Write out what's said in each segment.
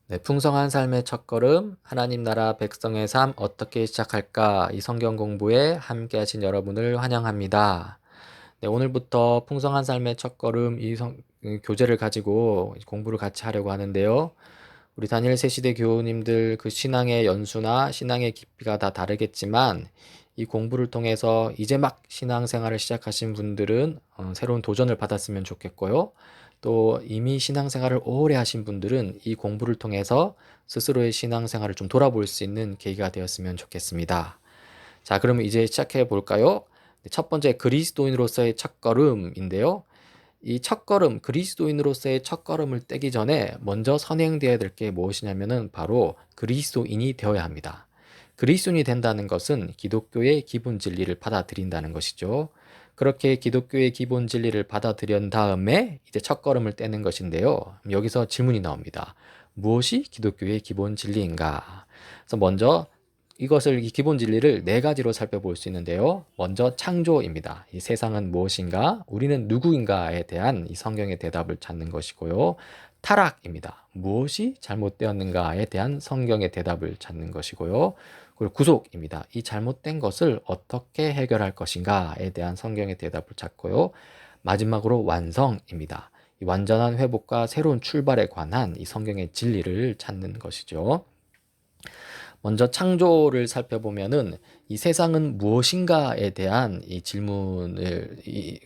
네, 풍성한 삶의 첫걸음, 하나님 나라 백성의 삶 어떻게 시작할까? 이 성경 공부에 함께 하신 여러분을 환영합니다. 네, 오늘부터 풍성한 삶의 첫걸음 교재를 가지고 공부를 같이 하려고 하는데요. 우리 다니엘 새시대 교우님들 그 신앙의 연수나 신앙의 깊이가 다 다르겠지만 이 공부를 통해서 이제 막 신앙생활을 시작하신 분들은 새로운 도전을 받았으면 좋겠고요. 또 이미 신앙생활을 오래 하신 분들은 이 공부를 통해서 스스로의 신앙생활을 좀 돌아볼 수 있는 계기가 되었으면 좋겠습니다. 자, 그러면 이제 시작해 볼까요? 네, 첫 번째 그리스도인으로서의 첫걸음인데요. 이 첫걸음, 그리스도인으로서의 첫걸음을 떼기 전에 먼저 선행되어야 될 게 무엇이냐면은 바로 그리스도인이 되어야 합니다. 그리스도인이 된다는 것은 기독교의 기본 진리를 받아들인다는 것이죠. 그렇게 기독교의 기본 진리를 받아들인 다음에 이제 첫걸음을 떼는 것인데요. 여기서 질문이 나옵니다. 무엇이 기독교의 기본 진리인가? 그래서 먼저 이 기본 진리를 네 가지로 살펴볼 수 있는데요. 먼저 창조입니다. 이 세상은 무엇인가? 우리는 누구인가에 대한 이 성경의 대답을 찾는 것이고요. 타락입니다. 무엇이 잘못되었는가에 대한 성경의 대답을 찾는 것이고요. 그리고 구속입니다. 이 잘못된 것을 어떻게 해결할 것인가에 대한 성경의 대답을 찾고요. 마지막으로 완성입니다. 이 완전한 회복과 새로운 출발에 관한 이 성경의 진리를 찾는 것이죠. 먼저 창조를 살펴보면은 이 세상은 무엇인가에 대한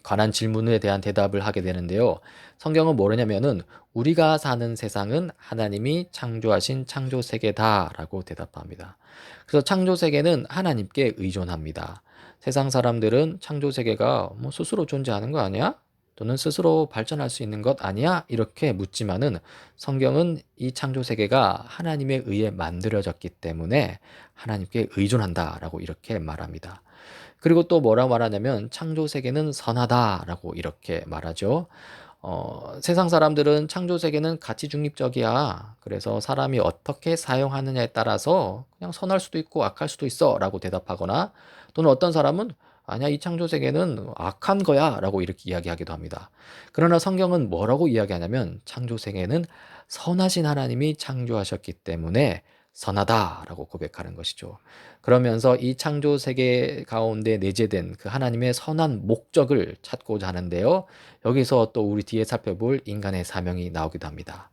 관한 질문에 대한 대답을 하게 되는데요. 성경은 뭐냐면은 우리가 사는 세상은 하나님이 창조하신 창조 세계다라고 대답합니다. 그래서 창조 세계는 하나님께 의존합니다. 세상 사람들은 창조 세계가 뭐 스스로 존재하는 거 아니야? 또는 스스로 발전할 수 있는 것 아니야? 이렇게 묻지만은 성경은 이 창조 세계가 하나님에 의해 만들어졌기 때문에 하나님께 의존한다라고 이렇게 말합니다. 그리고 또 뭐라고 말하냐면 창조 세계는 선하다라고 이렇게 말하죠. 세상 사람들은 창조 세계는 가치 중립적이야. 그래서 사람이 어떻게 사용하느냐에 따라서 그냥 선할 수도 있고 악할 수도 있어라고 대답하거나 또는 어떤 사람은 아니야, 이 창조 세계는 악한 거야라고 이렇게 이야기하기도 합니다. 그러나 성경은 뭐라고 이야기하냐면 창조 세계는 선하신 하나님이 창조하셨기 때문에 선하다라고 고백하는 것이죠. 그러면서 이 창조 세계 가운데 내재된 그 하나님의 선한 목적을 찾고자 하는데요. 여기서 또 우리 뒤에 살펴볼 인간의 사명이 나오기도 합니다.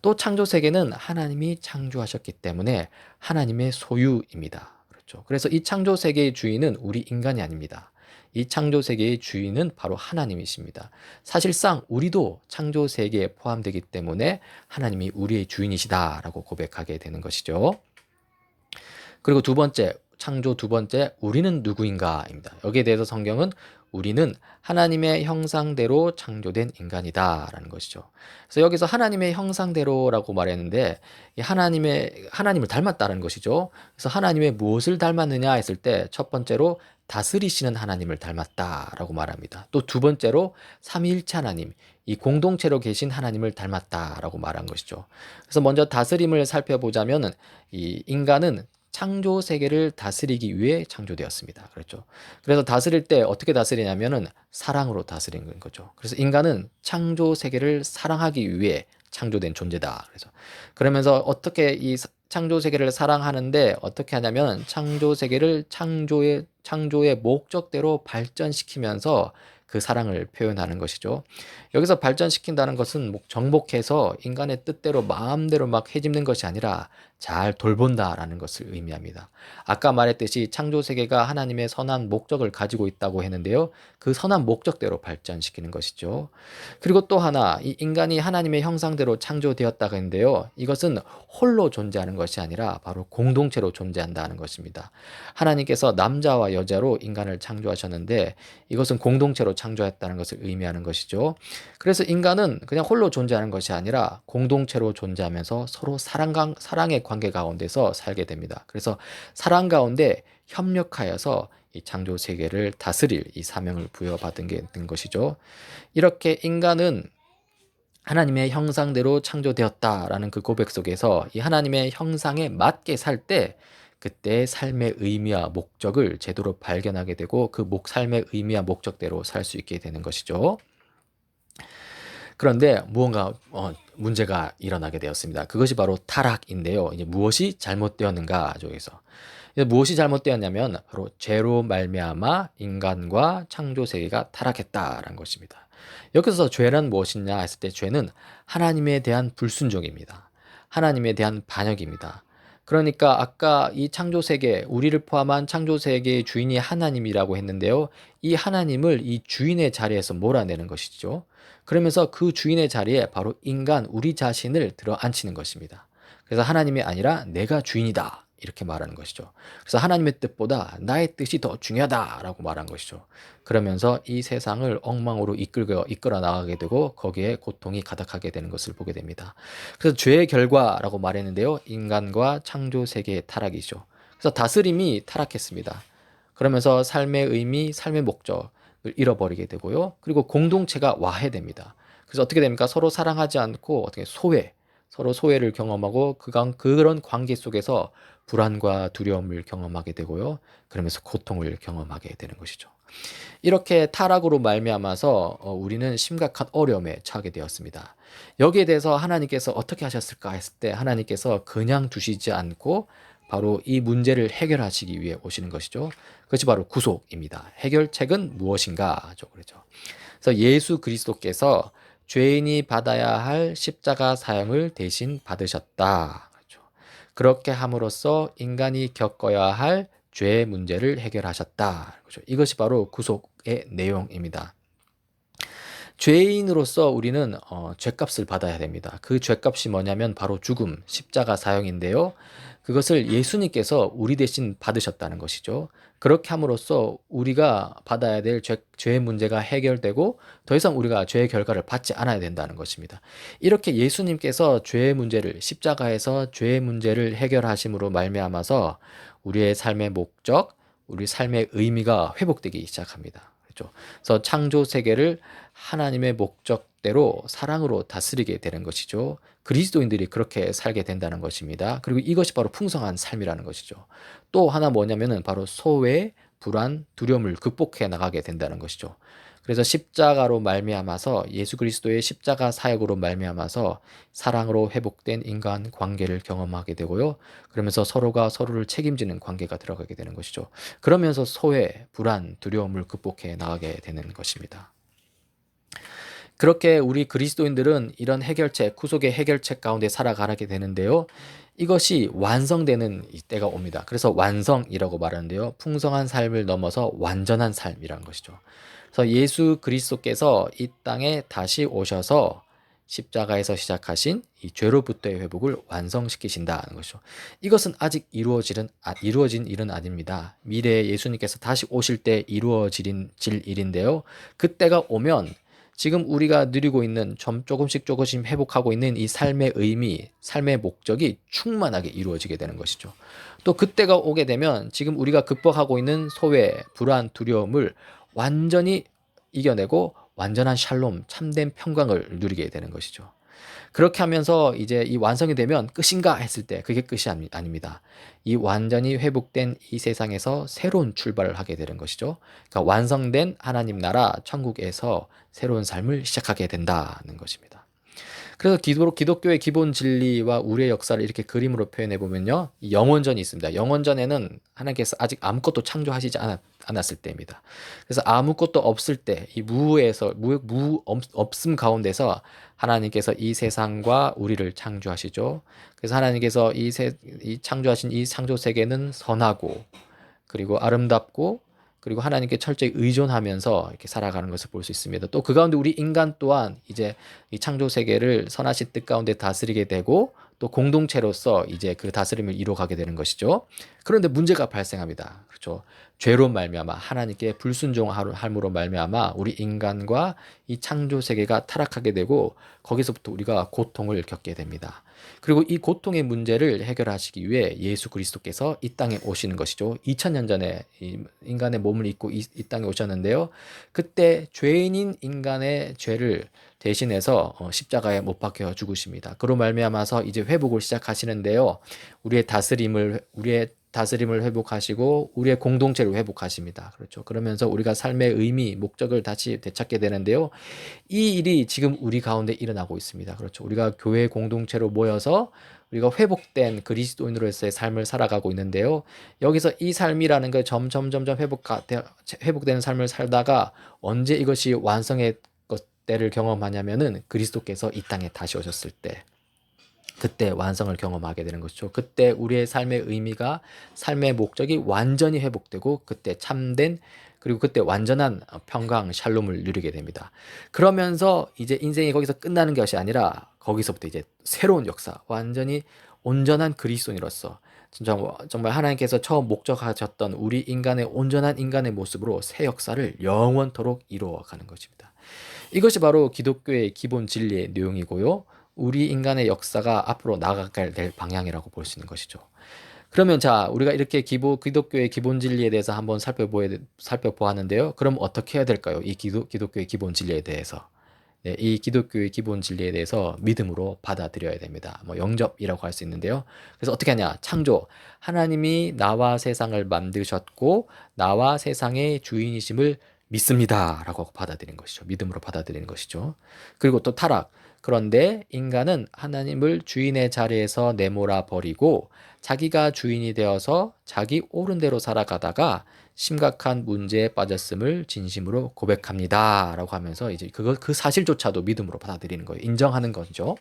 또 창조 세계는 하나님이 창조하셨기 때문에 하나님의 소유입니다. 그렇죠. 그래서 이 창조 세계의 주인은 우리 인간이 아닙니다. 이 창조 세계의 주인은 바로 하나님이십니다. 사실상 우리도 창조 세계에 포함되기 때문에 하나님이 우리의 주인이시다라고 고백하게 되는 것이죠. 그리고 두 번째, 창조 두 번째, 우리는 누구인가입니다. 여기에 대해서 성경은 우리는 하나님의 형상대로 창조된 인간이다라는 것이죠. 그래서 여기서 하나님의 형상대로라고 말했는데 하나님을 닮았다는 것이죠. 그래서 하나님의 무엇을 닮았느냐 했을 때 첫 번째로 다스리시는 하나님을 닮았다라고 말합니다. 또 두 번째로 삼위일체 하나님, 이 공동체로 계신 하나님을 닮았다라고 말한 것이죠. 그래서 먼저 다스림을 살펴보자면 이 인간은 창조 세계를 다스리기 위해 창조되었습니다. 그렇죠. 그래서 다스릴 때 어떻게 다스리냐면은 사랑으로 다스리는 거죠. 그래서 인간은 창조 세계를 사랑하기 위해 창조된 존재다. 그래서 그러면서 어떻게 창조 세계를 사랑하는데 어떻게 하냐면 창조 세계를 창조의 목적대로 발전시키면서 그 사랑을 표현하는 것이죠. 여기서 발전시킨다는 것은 정복해서 인간의 뜻대로 마음대로 막 해집는 것이 아니라 잘 돌본다라는 것을 의미합니다. 아까 말했듯이 창조 세계가 하나님의 선한 목적을 가지고 있다고 했는데요. 그 선한 목적대로 발전시키는 것이죠. 그리고 또 하나, 이 인간이 하나님의 형상대로 창조되었다고 했는데요. 이것은 홀로 존재하는 것이 아니라 바로 공동체로 존재한다는 것입니다. 하나님께서 남자와 여자로 인간을 창조하셨는데 이것은 공동체로 창조했다는 것을 의미하는 것이죠. 그래서 인간은 그냥 홀로 존재하는 것이 아니라 공동체로 존재하면서 서로 사랑의 관계 가운데서 살게 됩니다. 그래서 사랑 가운데 협력하여서 이 창조 세계를 다스릴 이 사명을 부여받은 게 된 것이죠. 이렇게 인간은 하나님의 형상대로 창조되었다라는 그 고백 속에서 이 하나님의 형상에 맞게 살 때 그때의 삶의 의미와 목적을 제대로 발견하게 되고 삶의 의미와 목적대로 살 수 있게 되는 것이죠. 그런데 무언가 문제가 일어나게 되었습니다. 그것이 바로 타락인데요. 이제 무엇이 잘못되었는가 저기서. 무엇이 잘못되었냐면 바로 죄로 말미암아 인간과 창조 세계가 타락했다라는 것입니다. 여기서 죄란 무엇이냐 했을 때 죄는 하나님에 대한 불순종입니다. 하나님에 대한 반역입니다. 그러니까 아까 이 창조 세계, 우리를 포함한 창조 세계의 주인이 하나님이라고 했는데요. 이 하나님을 이 주인의 자리에서 몰아내는 것이죠. 그러면서 그 주인의 자리에 바로 인간, 우리 자신을 들어 앉히는 것입니다. 그래서 하나님이 아니라 내가 주인이다. 이렇게 말하는 것이죠. 그래서 하나님의 뜻보다 나의 뜻이 더 중요하다라고 말한 것이죠. 그러면서 이 세상을 엉망으로 이끌어 나가게 되고 거기에 고통이 가득하게 되는 것을 보게 됩니다. 그래서 죄의 결과라고 말했는데요. 인간과 창조 세계의 타락이죠. 그래서 다스림이 타락했습니다. 그러면서 삶의 의미, 삶의 목적을 잃어버리게 되고요. 그리고 공동체가 와해됩니다. 그래서 어떻게 됩니까? 서로 사랑하지 않고 어떻게 서로 소외를 경험하고 그런 관계 속에서 불안과 두려움을 경험하게 되고요. 그러면서 고통을 경험하게 되는 것이죠. 이렇게 타락으로 말미암아서 우리는 심각한 어려움에 처하게 되었습니다. 여기에 대해서 하나님께서 어떻게 하셨을까 했을 때 하나님께서 그냥 두시지 않고 바로 이 문제를 해결하시기 위해 오시는 것이죠. 그것이 바로 구속입니다. 해결책은 무엇인가죠, 그렇죠. 그래서 예수 그리스도께서 죄인이 받아야 할 십자가 사형을 대신 받으셨다. 그렇죠. 그렇게 함으로써 인간이 겪어야 할 죄의 문제를 해결하셨다. 그렇죠. 이것이 바로 구속의 내용입니다. 죄인으로서 우리는 죄값을 받아야 됩니다. 그 죄값이 뭐냐면 바로 죽음, 십자가 사형인데요. 그것을 예수님께서 우리 대신 받으셨다는 것이죠. 그렇게 함으로써 우리가 받아야 될 죄의 문제가 해결되고 더 이상 우리가 죄의 결과를 받지 않아야 된다는 것입니다. 이렇게 예수님께서 죄의 문제를 십자가에서 죄의 문제를 해결하심으로 말미암아서 우리의 삶의 목적, 우리 삶의 의미가 회복되기 시작합니다. 그렇죠? 그래서 창조 세계를 하나님의 목적대로 사랑으로 다스리게 되는 것이죠. 그리스도인들이 그렇게 살게 된다는 것입니다. 그리고 이것이 바로 풍성한 삶이라는 것이죠. 또 하나 뭐냐면은 바로 소외, 불안, 두려움을 극복해 나가게 된다는 것이죠. 그래서 십자가로 말미암아서 예수 그리스도의 십자가 사역으로 말미암아서 사랑으로 회복된 인간 관계를 경험하게 되고요. 그러면서 서로가 서로를 책임지는 관계가 들어가게 되는 것이죠. 그러면서 소외, 불안, 두려움을 극복해 나가게 되는 것입니다. 그렇게 우리 그리스도인들은 이런 해결책, 구속의 해결책 가운데 살아가게 되는데요. 이것이 완성되는 때가 옵니다. 그래서 완성이라고 말하는데요. 풍성한 삶을 넘어서 완전한 삶이라는 것이죠. 그래서 예수 그리스도께서 이 땅에 다시 오셔서 십자가에서 시작하신 이 죄로부터의 회복을 완성시키신다는 것이죠. 이것은 아직 이루어진 일은 아닙니다. 미래에 예수님께서 다시 오실 때 이루어질 일인데요. 그때가 오면 지금 우리가 누리고 있는 조금씩 회복하고 있는 이 삶의 의미, 삶의 목적이 충만하게 이루어지게 되는 것이죠. 또 그때가 오게 되면 지금 우리가 극복하고 있는 소외, 불안, 두려움을 완전히 이겨내고 완전한 샬롬, 참된 평강을 누리게 되는 것이죠. 그렇게 하면서 이제 이 완성이 되면 끝인가 했을 때 그게 끝이 아닙니다. 이 완전히 회복된 이 세상에서 새로운 출발을 하게 되는 것이죠. 그러니까 완성된 하나님 나라 천국에서 새로운 삶을 시작하게 된다는 것입니다. 그래서 기독교의 기본 진리와 우리의 역사를 이렇게 그림으로 표현해 보면요. 이 영원전이 있습니다. 영원전에는 하나님께서 아직 아무것도 창조하시지 않았을 때입니다. 그래서 아무것도 없을 때, 이 없음 가운데서 하나님께서 이 세상과 우리를 창조하시죠. 그래서 하나님께서 이 창조하신 이 창조 세계는 선하고, 그리고 아름답고, 그리고 하나님께 철저히 의존하면서 이렇게 살아가는 것을 볼 수 있습니다. 또 그 가운데 우리 인간 또한 이제 이 창조 세계를 선하신 뜻 가운데 다스리게 되고 또 공동체로서 이제 그 다스림을 이루어가게 되는 것이죠. 그런데 문제가 발생합니다. 그렇죠. 죄로 말미암아 하나님께 불순종함으로 말미암아 우리 인간과 이 창조 세계가 타락하게 되고 거기서부터 우리가 고통을 겪게 됩니다. 그리고 이 고통의 문제를 해결하시기 위해 예수 그리스도께서 이 땅에 오시는 것이죠. 2000년 전에 인간의 몸을 입고 이 땅에 오셨는데요. 그때 죄인인 인간의 죄를 대신해서 십자가에 못 박혀 죽으십니다. 그로 말미암아서 이제 회복을 시작하시는데요. 우리의 다스림을 회복하시고 우리의 공동체를 회복하십니다. 그렇죠. 그러면서 우리가 삶의 의미, 목적을 다시 되찾게 되는데요. 이 일이 지금 우리 가운데 일어나고 있습니다. 그렇죠. 우리가 교회 공동체로 모여서 우리가 회복된 그리스도인으로서의 삶을 살아가고 있는데요. 여기서 이 삶이라는 게 점점 회복되는 삶을 살다가 언제 이것이 완성의 때를 경험하냐면은 그리스도께서 이 땅에 다시 오셨을 때, 그때 완성을 경험하게 되는 것이죠. 그때 우리의 삶의 의미가, 삶의 목적이 완전히 회복되고 그때 참된, 그리고 그때 완전한 평강, 샬롬을 누리게 됩니다. 그러면서 이제 인생이 거기서 끝나는 것이 아니라 거기서부터 이제 새로운 역사, 완전히 온전한 그리스도인으로서 정말 하나님께서 처음 목적하셨던 우리 인간의 온전한 인간의 모습으로 새 역사를 영원토록 이루어가는 것입니다. 이것이 바로 기독교의 기본 진리의 내용이고요. 우리 인간의 역사가 앞으로 나아가야 될 방향이라고 볼 수 있는 것이죠. 그러면 자, 우리가 이렇게 기독교의 기본 진리에 대해서 한번 살펴보았는데요. 그럼 어떻게 해야 될까요? 이 기독교의 기본 진리에 대해서. 네, 이 기독교의 기본 진리에 대해서 믿음으로 받아들여야 됩니다. 뭐 영접이라고 할 수 있는데요. 그래서 어떻게 하냐? 창조. 하나님이 나와 세상을 만드셨고 나와 세상의 주인이심을 믿습니다라고 받아들이는 것이죠. 믿음으로 받아들이는 것이죠. 그리고 또 타락. 그런데 인간은 하나님을 주인의 자리에서 내몰아 버리고 자기가 주인이 되어서 자기 옳은 대로 살아가다가 심각한 문제에 빠졌음을 진심으로 고백합니다라고 하면서 이제 그 사실조차도 믿음으로 받아들이는 거예요. 인정하는 거죠.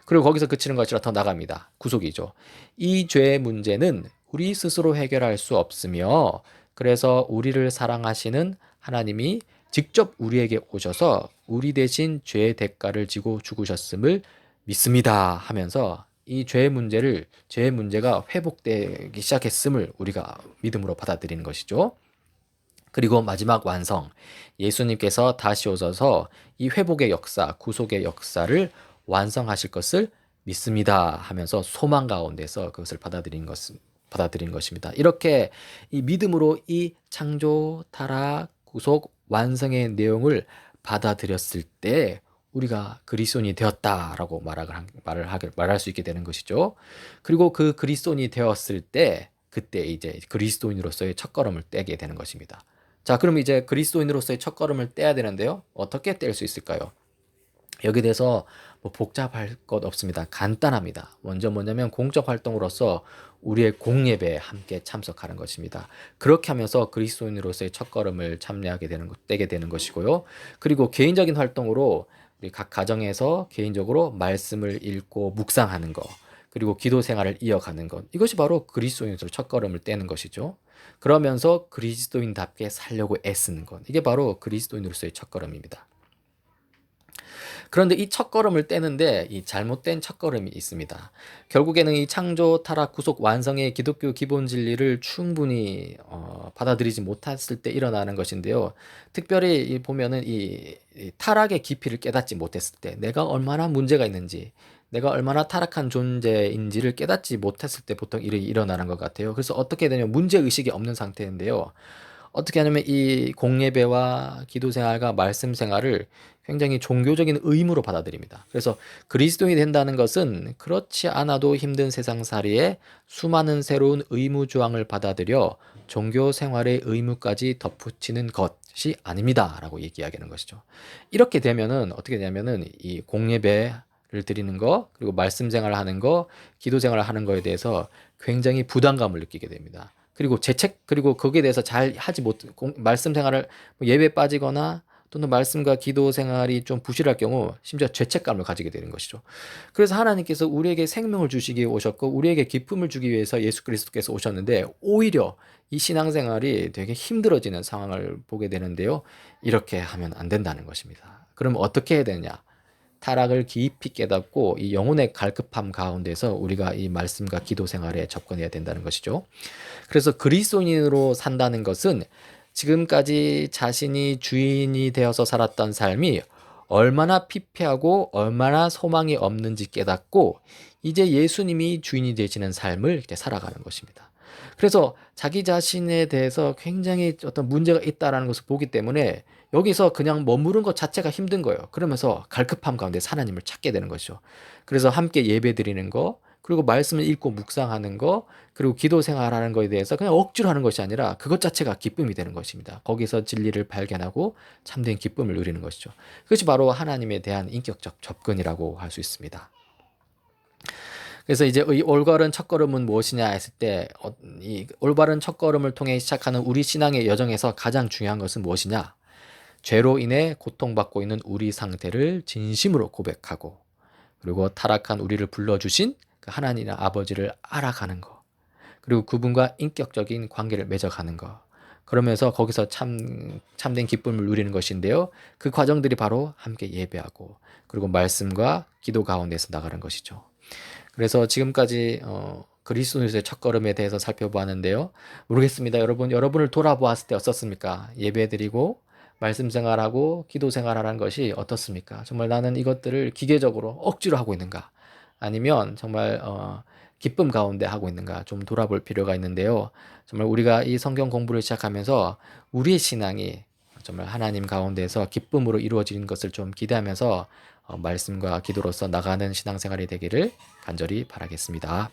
그리고 거기서 그치는 것이 아니라 더 나갑니다. 구속이죠. 이 죄의 문제는 우리 스스로 해결할 수 없으며 그래서 우리를 사랑하시는 하나님이 직접 우리에게 오셔서 우리 대신 죄의 대가를 지고 죽으셨음을 믿습니다 하면서 이 죄의 문제가 회복되기 시작했음을 우리가 믿음으로 받아들이는 것이죠. 그리고 마지막 완성. 예수님께서 다시 오셔서 이 회복의 역사, 구속의 역사를 완성하실 것을 믿습니다 하면서 소망 가운데서 그것을 받아들인 것입니다. 이렇게 이 믿음으로 이 창조, 타락, 구속, 완성의 내용을 받아들였을 때 우리가 그리스도인이 되었다라고 말할 수 있게 되는 것이죠. 그리고 그 그리스도인이 되었을 때 그때 이제 그리스도인으로서의 첫걸음을 떼게 되는 것입니다. 자, 그럼 이제 그리스도인으로서의 첫걸음을 떼야 되는데요. 어떻게 뗄 수 있을까요? 여기 대해서 뭐 복잡할 것 없습니다. 간단합니다. 먼저 뭐냐면 공적 활동으로서 우리의 공예배에 함께 참석하는 것입니다. 그렇게 하면서 그리스도인으로서의 첫걸음을 떼게 되는 것이고요. 그리고 개인적인 활동으로 우리 각 가정에서 개인적으로 말씀을 읽고 묵상하는 것, 그리고 기도 생활을 이어가는 것. 이것이 바로 그리스도인으로서 첫걸음을 떼는 것이죠. 그러면서 그리스도인답게 살려고 애쓰는 것. 이게 바로 그리스도인으로서의 첫걸음입니다. 그런데 이 첫걸음을 떼는데 이 잘못된 첫걸음이 있습니다. 결국에는 이 창조, 타락, 구속, 완성의 기독교 기본 진리를 충분히 받아들이지 못했을 때 일어나는 것인데요. 특별히 보면은 이 타락의 깊이를 깨닫지 못했을 때 내가 얼마나 문제가 있는지, 내가 얼마나 타락한 존재인지를 깨닫지 못했을 때 보통 일이 일어나는 것 같아요. 그래서 어떻게 되냐면 문제의식이 없는 상태인데요. 어떻게 하냐면 이 공예배와 기도 생활과 말씀 생활을 굉장히 종교적인 의무로 받아들입니다. 그래서 그리스도인이 된다는 것은 그렇지 않아도 힘든 세상살이에 수많은 새로운 의무 조항을 받아들여 종교 생활의 의무까지 덧붙이는 것이 아닙니다라고 얘기하는 것이죠. 이렇게 되면은 어떻게 되냐면은 이 공예배를 드리는 거, 그리고 말씀 생활을 하는 거, 기도 생활을 하는 거에 대해서 굉장히 부담감을 느끼게 됩니다. 그리고 거기에 대해서 잘 하지 말씀 생활을 예배 빠지거나 또는 말씀과 기도 생활이 좀 부실할 경우 심지어 죄책감을 가지게 되는 것이죠. 그래서 하나님께서 우리에게 생명을 주시기 위해 오셨고 우리에게 기쁨을 주기 위해서 예수 그리스도께서 오셨는데 오히려 이 신앙생활이 되게 힘들어지는 상황을 보게 되는데요. 이렇게 하면 안 된다는 것입니다. 그럼 어떻게 해야 되느냐? 타락을 깊이 깨닫고 이 영혼의 갈급함 가운데서 우리가 이 말씀과 기도 생활에 접근해야 된다는 것이죠. 그래서 그리스도인으로 산다는 것은 지금까지 자신이 주인이 되어서 살았던 삶이 얼마나 피폐하고 얼마나 소망이 없는지 깨닫고 이제 예수님이 주인이 되시는 삶을 이렇게 살아가는 것입니다. 그래서 자기 자신에 대해서 굉장히 어떤 문제가 있다라는 것을 보기 때문에 여기서 그냥 머무른 것 자체가 힘든 거예요. 그러면서 갈급함 가운데 하나님을 찾게 되는 것이죠. 그래서 함께 예배 드리는 거, 그리고 말씀을 읽고 묵상하는 거, 그리고 기도 생활하는 거에 대해서 그냥 억지로 하는 것이 아니라 그것 자체가 기쁨이 되는 것입니다. 거기서 진리를 발견하고 참된 기쁨을 누리는 것이죠. 그것이 바로 하나님에 대한 인격적 접근이라고 할 수 있습니다. 그래서 이제 이 올바른 첫걸음은 무엇이냐 했을 때, 이 올바른 첫걸음을 통해 시작하는 우리 신앙의 여정에서 가장 중요한 것은 무엇이냐? 죄로 인해 고통받고 있는 우리 상태를 진심으로 고백하고, 그리고 타락한 우리를 불러주신 그 하나님 아버지를 알아가는 것, 그리고 그분과 인격적인 관계를 맺어가는 것. 그러면서 거기서 참된 기쁨을 누리는 것인데요. 그 과정들이 바로 함께 예배하고, 그리고 말씀과 기도 가운데서 나가는 것이죠. 그래서 지금까지 그리스도인의 첫걸음에 대해서 살펴보았는데요. 모르겠습니다. 여러분을 돌아보았을 때 어떻습니까? 예배드리고 말씀 생활하고 기도 생활하는 것이 어떻습니까? 정말 나는 이것들을 기계적으로 억지로 하고 있는가? 아니면 정말 기쁨 가운데 하고 있는가? 좀 돌아볼 필요가 있는데요. 정말 우리가 이 성경 공부를 시작하면서 우리의 신앙이 정말 하나님 가운데서 기쁨으로 이루어지는 것을 좀 기대하면서 말씀과 기도로서 나가는 신앙생활이 되기를 간절히 바라겠습니다.